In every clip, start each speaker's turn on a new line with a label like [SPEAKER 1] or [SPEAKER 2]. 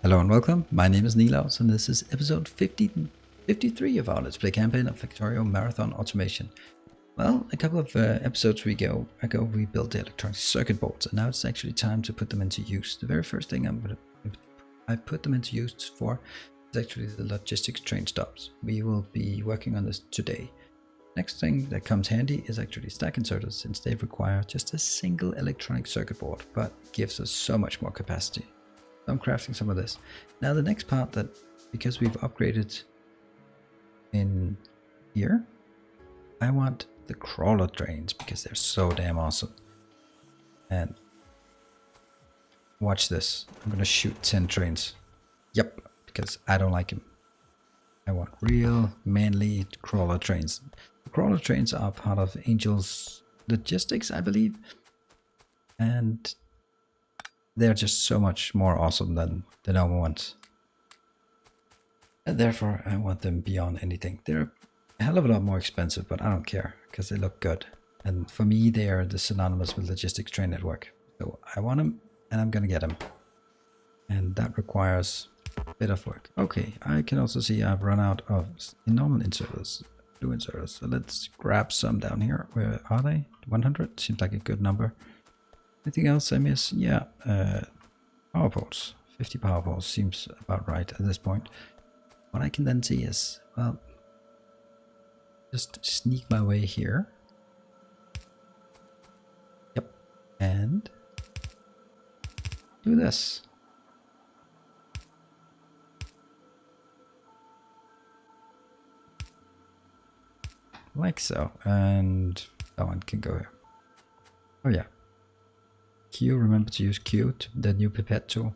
[SPEAKER 1] Hello and welcome, my name is Nilaus and this is episode 53 of our Let's Play campaign of Factorio Marathon Automation. Well, a couple of episodes ago we built the electronic circuit boards and now it's actually time to put them into use. The very first thing I put them into use for is actually the logistics train stops. We will be working on this today. Next thing that comes handy is actually stack inserters, since they require just a single electronic circuit board but gives us so much more capacity. I'm crafting some of this. Now the next part, that because we've upgraded in here, I want the crawler trains because they're so damn awesome. And watch this. I'm gonna shoot 10 trains. Yep, because I don't like them. I want real manly crawler trains. The crawler trains are part of Angel's Logistics, I believe. And they're just so much more awesome than the normal ones. And therefore, I want them beyond anything. They're a hell of a lot more expensive, but I don't care because they look good. And for me, they are the synonymous with Logistics Train Network. So I want them and I'm going to get them. And that requires a bit of work. Okay, I can also see I've run out of normal inserters, blue inserters. So let's grab some down here. Where are they? 100? Seems like a good number. Anything else I miss? Yeah, power poles. 50 power poles seems about right at this point. What I can then see is, well, just sneak my way here. Yep, and do this. Like so, and that one can go here. Oh yeah. Q, remember to use Q, the new pipette tool,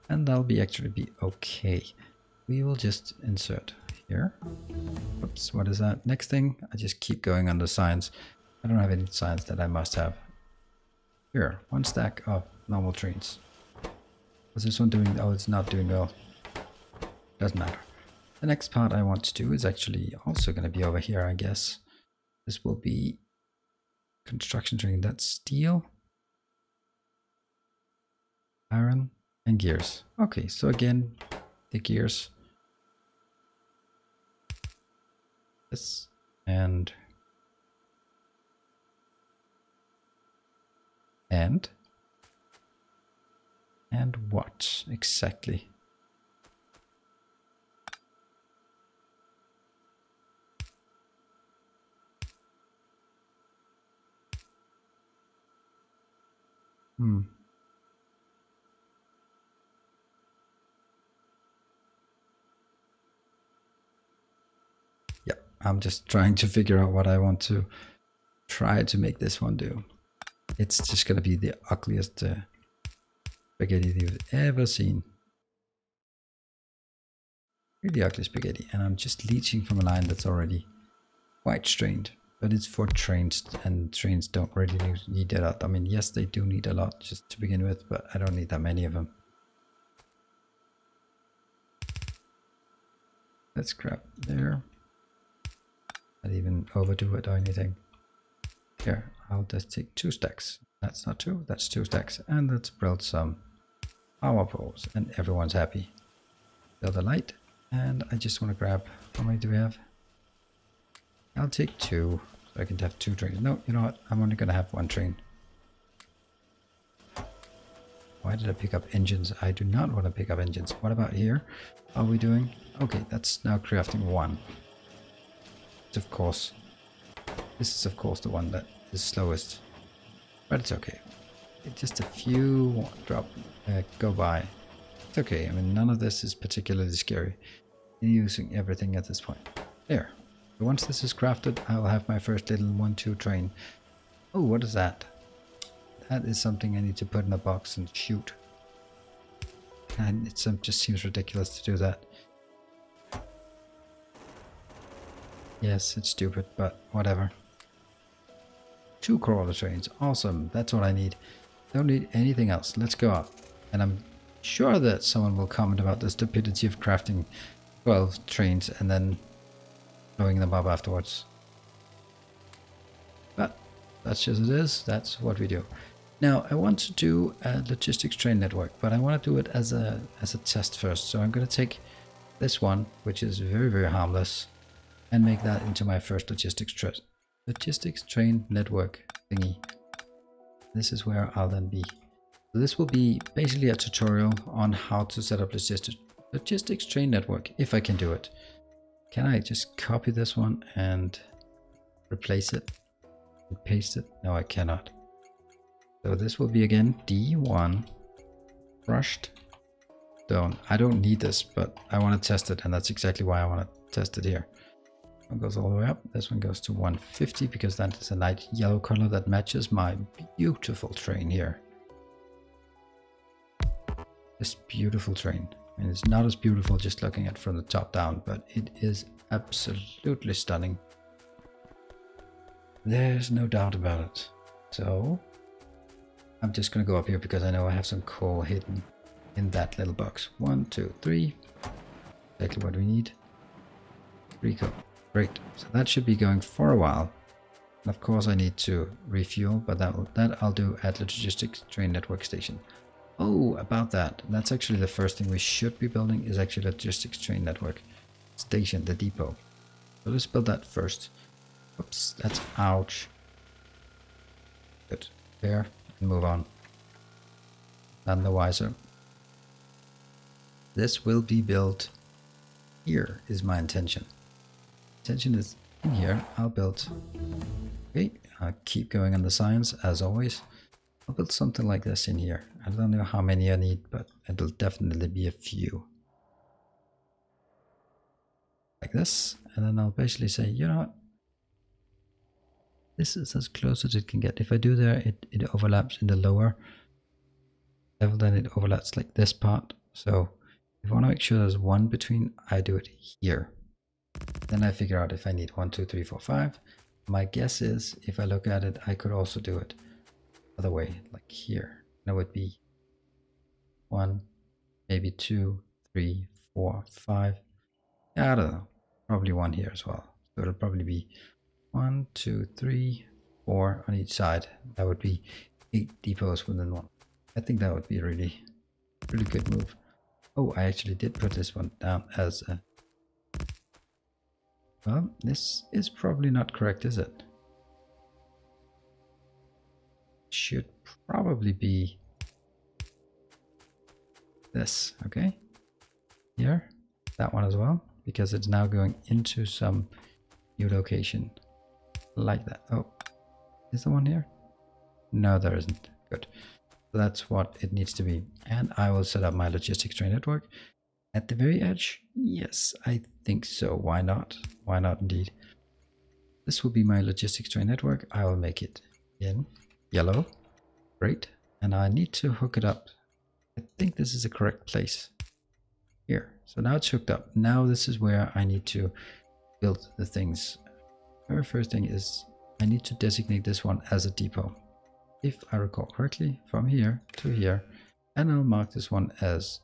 [SPEAKER 1] and that'll actually be okay. We will just insert here. Oops, what is that? Next thing, I just keep going on the signs. I don't have any signs that I must have. Here, one stack of normal trains. What's this one doing? Oh, it's not doing well. Doesn't matter. The next part I want to do is actually also going to be over here, I guess. This will be construction train. That's steel, iron, and gears. Okay, so again, the gears. This and what exactly? I'm just trying to figure out what I want to try to make this one do. It's just gonna be the ugliest spaghetti you've ever seen. Really ugly spaghetti, and I'm just leeching from a line that's already quite strained. But it's for trains, and trains don't really need a lot. I mean, yes, they do need a lot just to begin with, but I don't need that many of them. Let's grab there. Not even overdo it or anything. Here, I'll just take 2 stacks. That's not 2, that's 2 stacks. And let's build some power poles and everyone's happy. Build a light, and I just want to grab, how many do we have? I'll take 2, so I can have 2 trains. No, you know what? I'm only going to have 1 train. Why did I pick up engines? I do not want to pick up engines. What about here? How are we doing? Okay, that's now crafting 1. Of course, this is of course the one that is slowest, but it's okay. It's just a few go by. It's okay. I mean, none of this is particularly scary. You're using everything at this point. There. So once this is crafted, I'll have my first little 1-2 train. Oh, what is that? That is something I need to put in a box and shoot. And it just seems ridiculous to do that. Yes, it's stupid, but whatever. 2 crawler trains. Awesome. That's what I need. Don't need anything else. Let's go out. And I'm sure that someone will comment about the stupidity of crafting 12 trains and then blowing them up afterwards. But that's just it is. That's what we do. Now I want to do a logistics train network, but I want to do it as a test first. So I'm going to take this one, which is very, very harmless, and make that into my first logistics train network thingy. This is where I'll then be. So this will be basically a tutorial on how to set up logistics train network, if I can do it. Can I just copy this one and replace it and paste it? No, I cannot. So this will be again D1 crushed stone. I don't need this, but I want to test it, and that's exactly why I want to test it here. One goes all the way up. This one goes to 150 because that is a light yellow color that matches my beautiful train here. This beautiful train. And it's not as beautiful just looking at it from the top down, but it is absolutely stunning. There's no doubt about it. So I'm just going to go up here because I know I have some coal hidden in that little box. 1, 2, 3. Exactly what we need. 3 coal. Great. So that should be going for a while. And of course I need to refuel, but that I'll do at Logistics Train Network Station. Oh, about that. That's actually the first thing we should be building, is actually Logistics Train Network Station, the depot. So let's build that first. Oops, that's ouch. Good. There, and move on. None the wiser. This will be built here, is my intention. Intention is in here. I'll build. Okay, I'll keep going on the science as always. I'll build something like this in here. I don't know how many I need, but it'll definitely be a few. Like this. And then I'll basically say, you know what? This is as close as it can get. If I do there, it overlaps in the lower level, then it overlaps like this part. So if I want to make sure there's one between, I do it here. Then I figure out if I need 1, 2, 3, 4, 5. My guess is, if I look at it, I could also do it other way, like here. That would be 1, maybe 2, 3, 4, 5. Yeah, I don't know. Probably 1 here as well. So it'll probably be 1, 2, 3, 4 on each side. That would be 8 depots within one. I think that would be a really good move. Oh, I actually did put this one down as a... Well, this is probably not correct, is it? Should probably be this, okay? Here, that one as well, because it's now going into some new location like that. Oh, is there one here? No, there isn't. Good. So that's what it needs to be. And I will set up my logistics train network at the very edge. Yes, I think so. Why not? Why not indeed? This will be my logistics train network. I will make it in yellow. Great. And I need to hook it up. I think this is the correct place. Here. So now it's hooked up. Now this is where I need to build the things. Very first thing is I need to designate this one as a depot. If I recall correctly, from here to here. And I'll mark this one as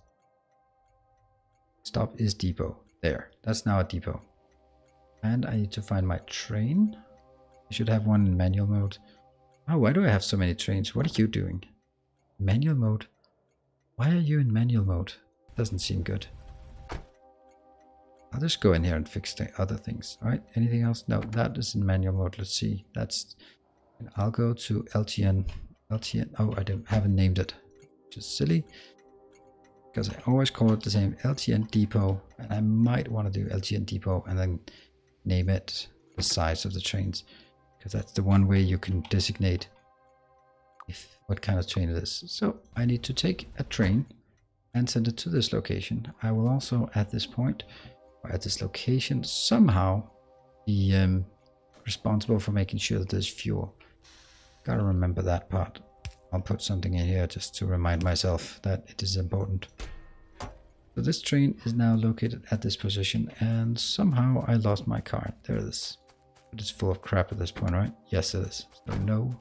[SPEAKER 1] stop is depot. There. That's now a depot. And I need to find my train. I should have one in manual mode. Oh, why do I have so many trains? What are you doing? Manual mode? Why are you in manual mode? Doesn't seem good. I'll just go in here and fix the other things. All right, anything else? No, that is in manual mode. Let's see. That's... I'll go to LTN. LTN. Oh, haven't named it. Which is silly. Because I always call it the same. LTN depot. And I might want to do LTN depot and then name it the size of the trains. Because that's the one way you can designate what kind of train it is. So I need to take a train and send it to this location. I will also at this point, or at this location, somehow be responsible for making sure that there's fuel. Gotta remember that part. I'll put something in here just to remind myself that it is important. So this train is now located at this position, and somehow I lost my card. There it is. But it's full of crap at this point, right? Yes, it is. So no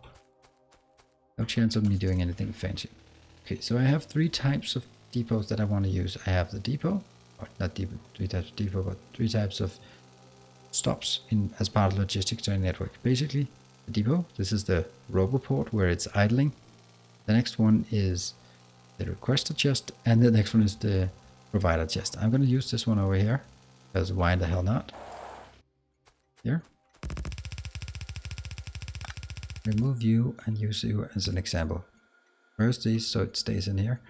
[SPEAKER 1] chance of me doing anything fancy. Okay, so I have 3 types of depots that I want to use. I have the depot, or not depot, 3 types of depot, but 3 types of stops in as part of the logistics train network. Basically, the depot, this is the roboport where it's idling. The next one is the requester chest, and the next one is the provider chest. I'm going to use this one over here, because why the hell not? Here. Remove you and use you as an example. First these so it stays in here.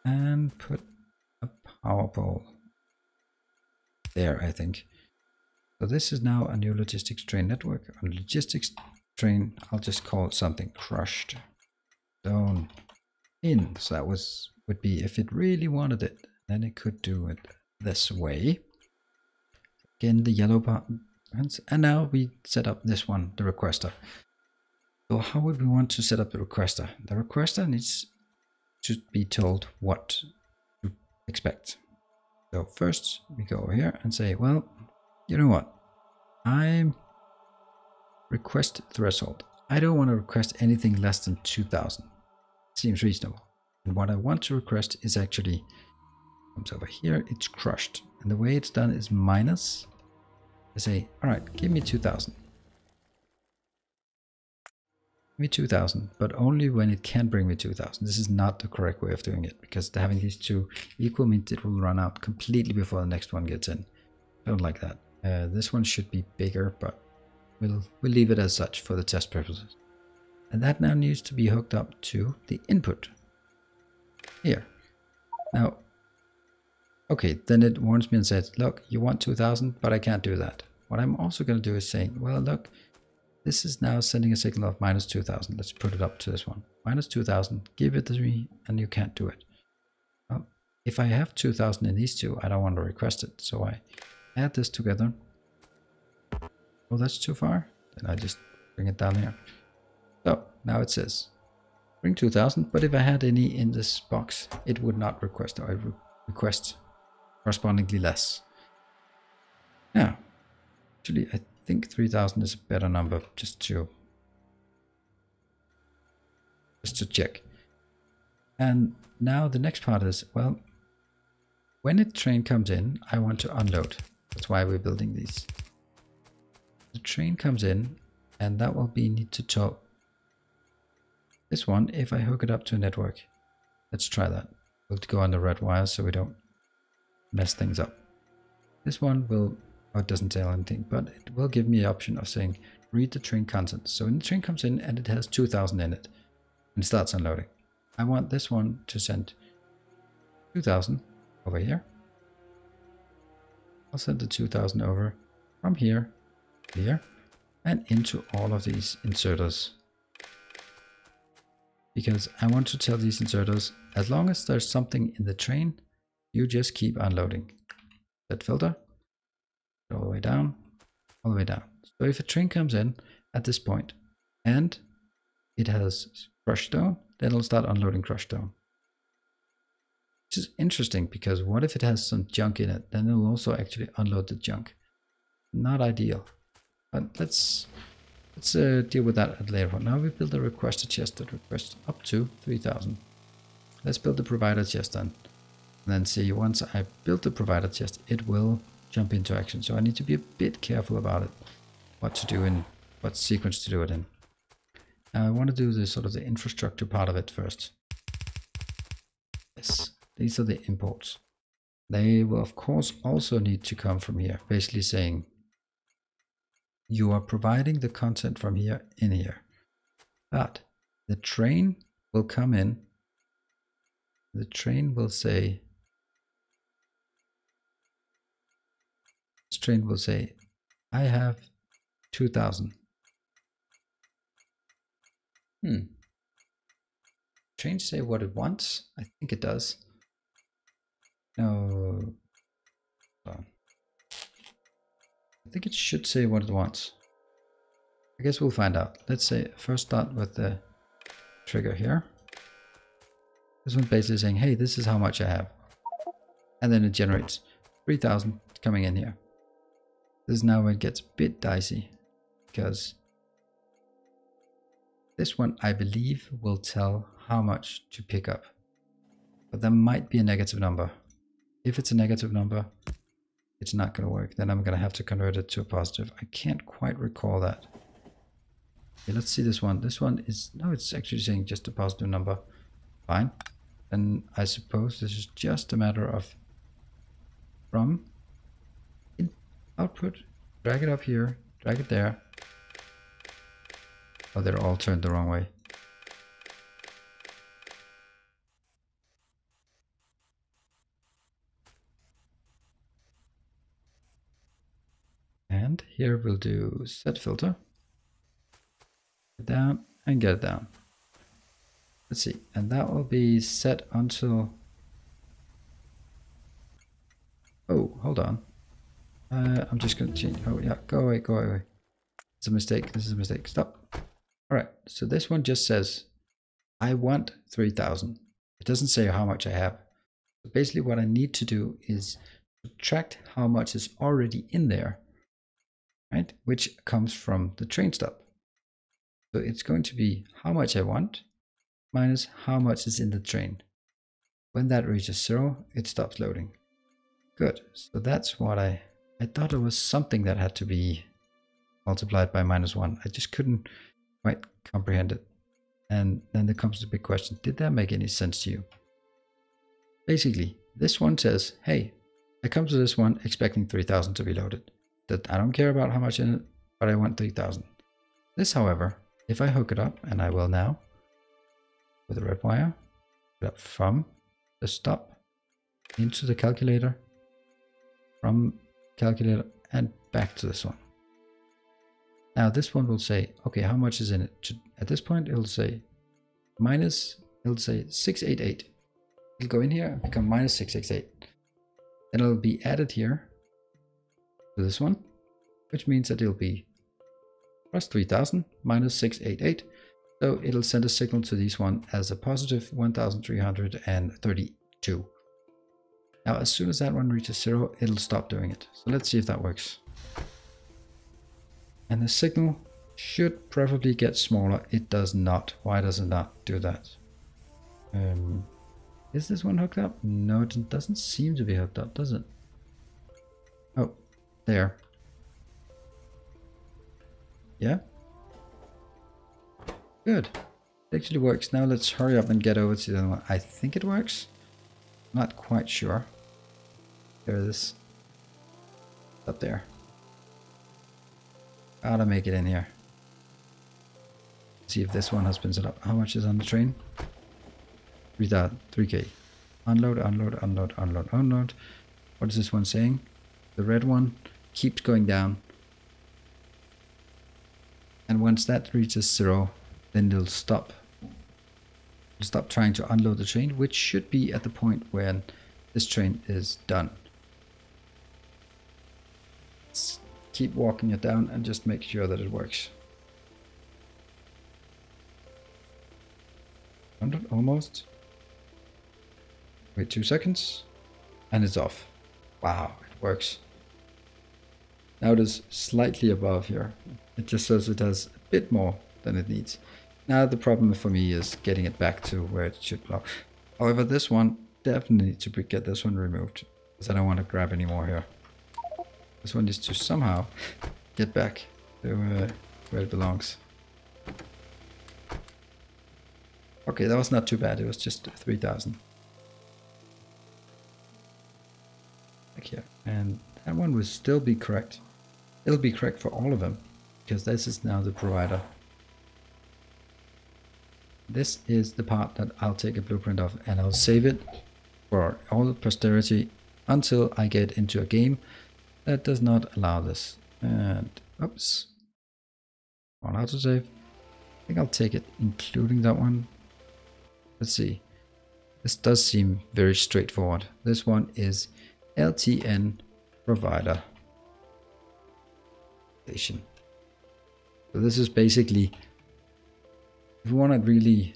[SPEAKER 1] And put a power pole there, I think. So this is now a new logistics train network. On logistics train, I'll just call it something crushed stone in. So that would be if it really wanted it, then it could do it this way. Again, the yellow buttons. And now we set up this one, the requester. So how would we want to set up the requester? The requester needs to be told what to expect. So first we go over here and say, well, you know what? I'm request threshold. I don't want to request anything less than 2000. Seems reasonable. And what I want to request is actually comes over here. It's crushed. And the way it's done is minus. I say, all right, give me 2000. Me 2000, but only when it can bring me 2000. This is not the correct way of doing it, because having these two equal means it will run out completely before the next one gets in. Don't like that. This one should be bigger, but we'll leave it as such for the test purposes. And that now needs to be hooked up to the input here. Now, okay, then it warns me and says, look, you want 2000, but I can't do that. What I'm also going to do is saying, well, look, this is now sending a signal of minus 2000. Let's put it up to this one. Minus 2000, give it to me, and you can't do it. Well, if I have 2000 in these two, I don't want to request it. So I add this together. Oh, that's too far. Then I just bring it down here. So now it says bring 2000, but if I had any in this box, it would not request, or I would request correspondingly less. Now, actually, I think 3000 is a better number just to check. And now the next part is, well, when a train comes in, I want to unload. That's why we're building these. The train comes in, and that will be need to talk. This one, if I hook it up to a network, let's try that. We'll go on the red wire so we don't mess things up. This one will, oh, it doesn't tell anything, but it will give me the option of saying read the train content. So when the train comes in and it has 2000 in it and starts unloading, I want this one to send 2000 over here. I'll send the 2000 over from here to here and into all of these inserters, because I want to tell these inserters, as long as there's something in the train, you just keep unloading. Set filter all the way down, all the way down. So if a train comes in at this point and it has crushed stone, then it'll start unloading crushed stone. Which is interesting, because what if it has some junk in it? Then it'll also actually unload the junk. Not ideal, but let's deal with that at later on. Now we build a requester chest that requests up to 3000. Let's build the provider chest then. And then see, once I build the provider chest, it will jump into action. So I need to be a bit careful about it, what to do in what sequence to do it in. Now I want to do the sort of the infrastructure part of it first. Yes, these are the imports. They will of course also need to come from here, basically saying you are providing the content from here in here, but the train will come in. The train will say, this train will say, I have 2000. Train say what it wants? I think it does. No. I think it should say what it wants. I guess we'll find out. Let's say first start with the trigger here. This one's basically saying, hey, this is how much I have. And then it generates 3000 coming in here. This is now where it gets a bit dicey, because this one, I believe, will tell how much to pick up. But there might be a negative number. If it's a negative number, it's not going to work. Then I'm going to have to convert it to a positive. I can't quite recall that. Okay, let's see this one. This one is, no, it's actually saying just a positive number. Fine. And I suppose this is just a matter of from output, drag it up here, drag it there. Oh, they're all turned the wrong way. And here we'll do set filter. Get down and get it down. Let's see, and that will be set until, oh, hold on. I'm just going to change, oh yeah, go away, go away. It's a mistake, this is a mistake, stop. All right, so this one just says, I want 3,000. It doesn't say how much I have. So basically what I need to do is subtract how much is already in there, right? Which comes from the train stop. So it's going to be how much I want minus how much is in the train. When that reaches 0, it stops loading. Good, so that's what I thought it was something that had to be multiplied by -1. I just couldn't quite comprehend it. And then there comes the big question, did that make any sense to you? Basically, this one says, hey, I come to this one expecting 3,000 to be loaded. That I don't care about how much in it, but I want 3,000. This, however, if I hook it up, and I will now, with a red wire, put up from the stop into the calculator, from calculator and back to this one. Now this one will say, okay, how much is in it? At this point, it'll say it'll say 688. It'll go in here and become -668. Then it'll be added here to this one, which means that it'll be plus 3,000 minus 688. So it'll send a signal to this one as a positive 1,332. Now, as soon as that one reaches 0, it'll stop doing it. So let's see if that works. And the signal should preferably get smaller. It does not. Why does it not do that? Is this one hooked up? No, it doesn't seem to be hooked up, does it? Oh, there. Yeah? Good. It actually works. Now let's hurry up and get over to the other one. I think it works. Not quite sure. There it is. Up there. Gotta make it in here. See if this one has been set up. How much is on the train? 3K. Unload, unload, unload, unload, unload. What is this one saying? The red one keeps going down. And once that reaches 0, then it'll stop. It'll stop trying to unload the train, which should be at the point when this train is done. Let's keep walking it down and just make sure that it works. 100 almost. Wait 2 seconds and it's off. Wow, it works. Now it is slightly above here. It just says it has a bit more than it needs. Now the problem for me is getting it back to where it should belong. However, this one definitely needs to get this one removed because I don't want to grab any more here. This one needs to somehow get back to where it belongs. Okay, that was not too bad. It was just 3,000. Back here. And that one will still be correct. It'll be correct for all of them because this is now the provider. This is the part that I'll take a blueprint of and I'll save it for all posterity until I get into a game that does not allow this. And oops, on autosave. I think I'll take it including that one. Let's see. This does seem very straightforward. This one is LTN provider station. So this is basically, if you want to really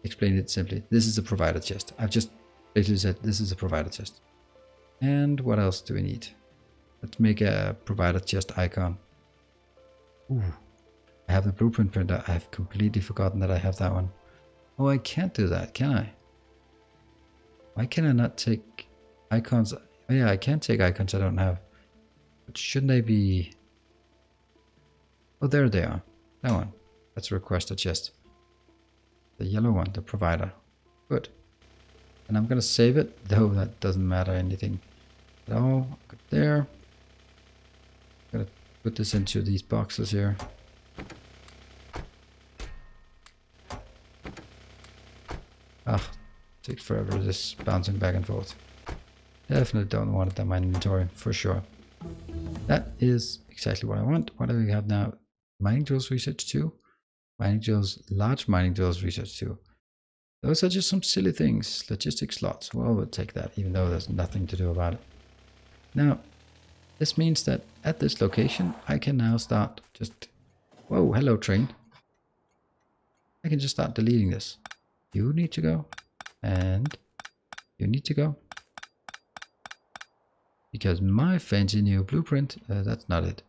[SPEAKER 1] explain it simply, this is a provider chest. I've just basically said this is a provider chest. And what else do we need? Let's make a provider chest icon. Ooh, I have the blueprint printer. I've completely forgotten that I have that one. Oh, I can't do that, can I? Why can I not take icons? Oh, yeah, I can take icons I don't have. But shouldn't they be... Oh, there they are. That one. Let's request a chest. The yellow one, the provider. Good. And I'm gonna save it, though that doesn't matter anything at all. Good there. Gonna put this into these boxes here. Ah, takes forever just bouncing back and forth. Definitely don't want it in my inventory, for sure. That is exactly what I want. What do we have now? Mining tools research 2. Mining tools, large mining tools research 2. Those are just some silly things. Logistic slots. Well, we'll take that, even though there's nothing to do about it. Now, this means that at this location, I can now start just... Whoa, hello train. I can just start deleting this. You need to go. And you need to go. Because my fancy new blueprint, that's not it.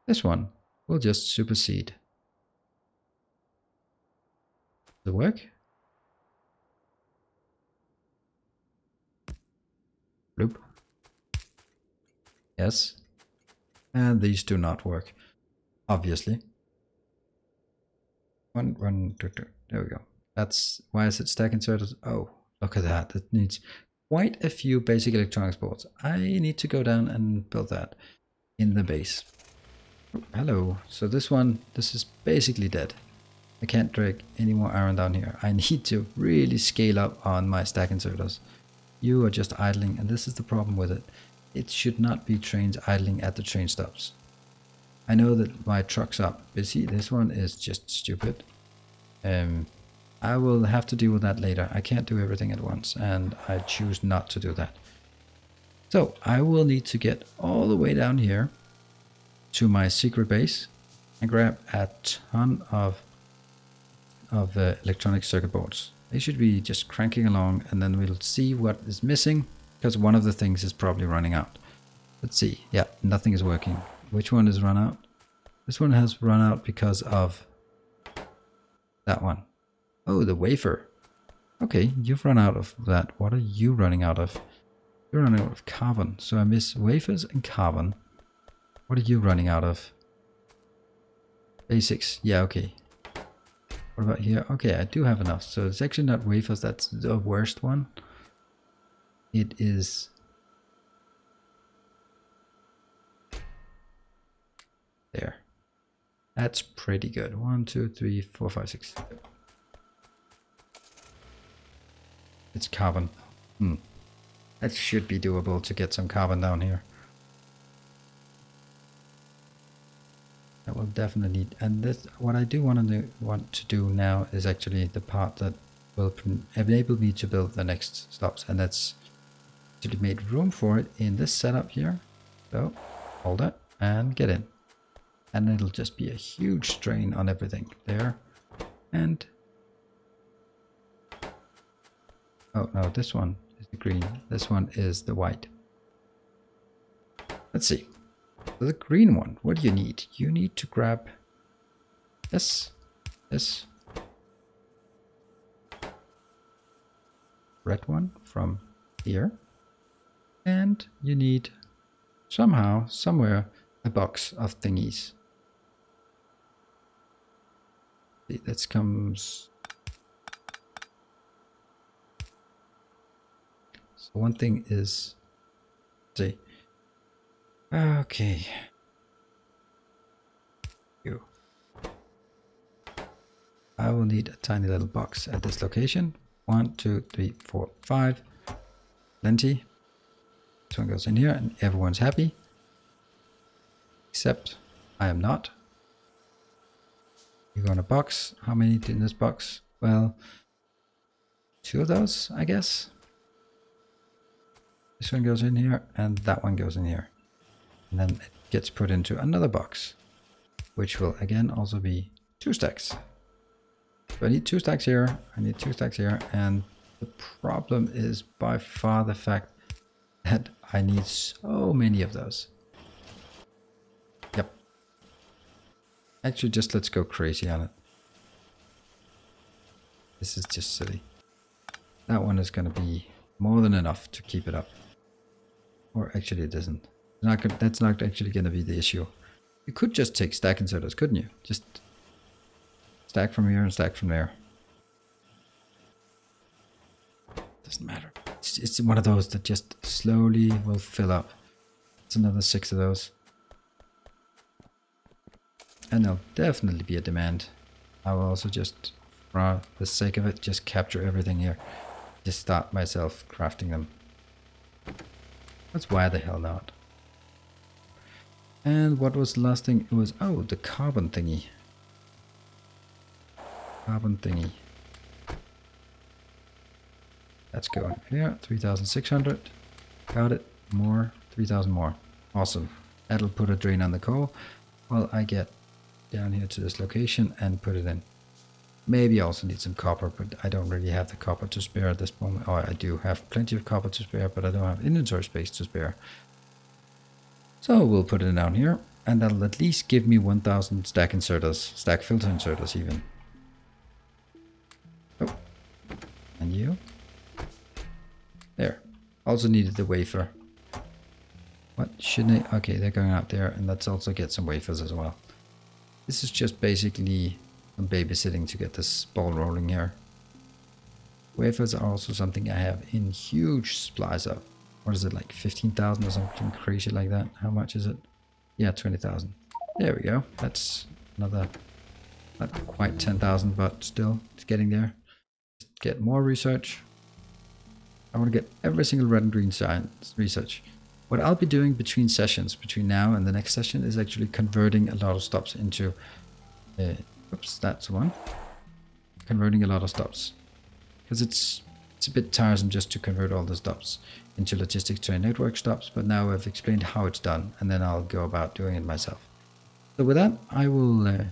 [SPEAKER 1] This one will just supersede. Does it work? Bloop. Yes. And these do not work. Obviously. One, two. There we go. That's why is it stack inserted? Oh, look at that. It needs quite a few basic electronics boards. I need to go down and build that in the base. Oh, hello. So this is basically dead. I can't drag any more iron down here. I need to really scale up on my stack inserters. You are just idling, and this is the problem with it. It should not be trains idling at the train stops. I know that my trucks are busy. This one is just stupid. I will have to deal with that later. I can't do everything at once, and I choose not to do that. So I will need to get all the way down here to my secret base and grab a ton of electronic circuit boards. They should be just cranking along, and then we'll see what is missing, because one of the things is probably running out. Let's see. Yeah, nothing is working. Which one has run out? This one has run out because of that one. Oh, the wafer. Okay, you've run out of that. What are you running out of? You're running out of carbon. So I miss wafers and carbon. What are you running out of? Basics. Yeah, okay. What about here? Okay, I do have enough. So it's actually not wafers. That's the worst one. It is... there. That's pretty good. 1, 2, 3, 4, 5, 6. It's carbon. That should be doable to get some carbon down here. That will definitely need. And this, what I do want to do now is actually the part that will enable me to build the next stops, and that's actually made room for it in this setup here. So hold it and get in. And it'll just be a huge strain on everything there. And oh no, this one is the green. This one is the white. Let's see. So the green one, what do you need? You need to grab this red one from here. And you need somehow, somewhere, a box of thingies. That comes. So one thing is, see, okay, you. I will need a tiny little box at this location. 1, 2, 3, 4, 5. Plenty. This one goes in here, and everyone's happy. Except I am not. You go in a box. How many in this box? Well, 2 of those, I guess. This one goes in here, and that one goes in here. And then it gets put into another box, which will again also be 2 stacks. So I need 2 stacks here, I need 2 stacks here, and the problem is by far the fact that I need so many of those. Yep. Actually, just let's go crazy on it. This is just silly. That one is going to be more than enough to keep it up. Or actually it isn't. That's not actually going to be the issue. You could just take stack inserters, couldn't you? Just stack from here and stack from there. Doesn't matter. It's one of those that just slowly will fill up. It's another 6 of those. And there'll definitely be a demand. I will also just, for the sake of it, just capture everything here. Just start myself crafting them. That's why the hell not. And what was the last thing? It was, oh, the carbon thingy. Carbon thingy. Let's go up here. 3,600. Got it. More. 3,000 more. Awesome. That'll put a drain on the coal while I get down here to this location and put it in. Maybe I also need some copper, but I don't really have the copper to spare at this moment. Oh, I do have plenty of copper to spare, but I don't have inventory space to spare. So we'll put it down here, and that'll at least give me 1,000 stack inserters, stack filter inserters even. Oh, and you. There. Also needed the wafer. What? Shouldn't I? Okay, they're going out there, and let's also get some wafers as well. This is just basically some babysitting to get this ball rolling here. Wafers are also something I have in huge supplies of. What is it, like 15,000 or something crazy like that? How much is it? Yeah, 20,000. There we go. That's another, not quite 10,000, but still, it's getting there. Just get more research. I want to get every single red and green science research. What I'll be doing between sessions, between now and the next session, is actually converting a lot of stops into... oops, that's one. Converting a lot of stops. Because it's a bit tiresome just to convert all the stops into logistics train network stops, but now I've explained how it's done, and then I'll go about doing it myself. So with that, I will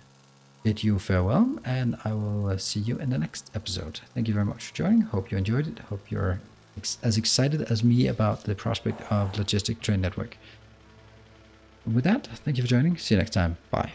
[SPEAKER 1] bid you farewell, and I will see you in the next episode. Thank you very much for joining. Hope you enjoyed it. Hope you're as excited as me about the prospect of logistic train network. With that, thank you for joining. See you next time. Bye.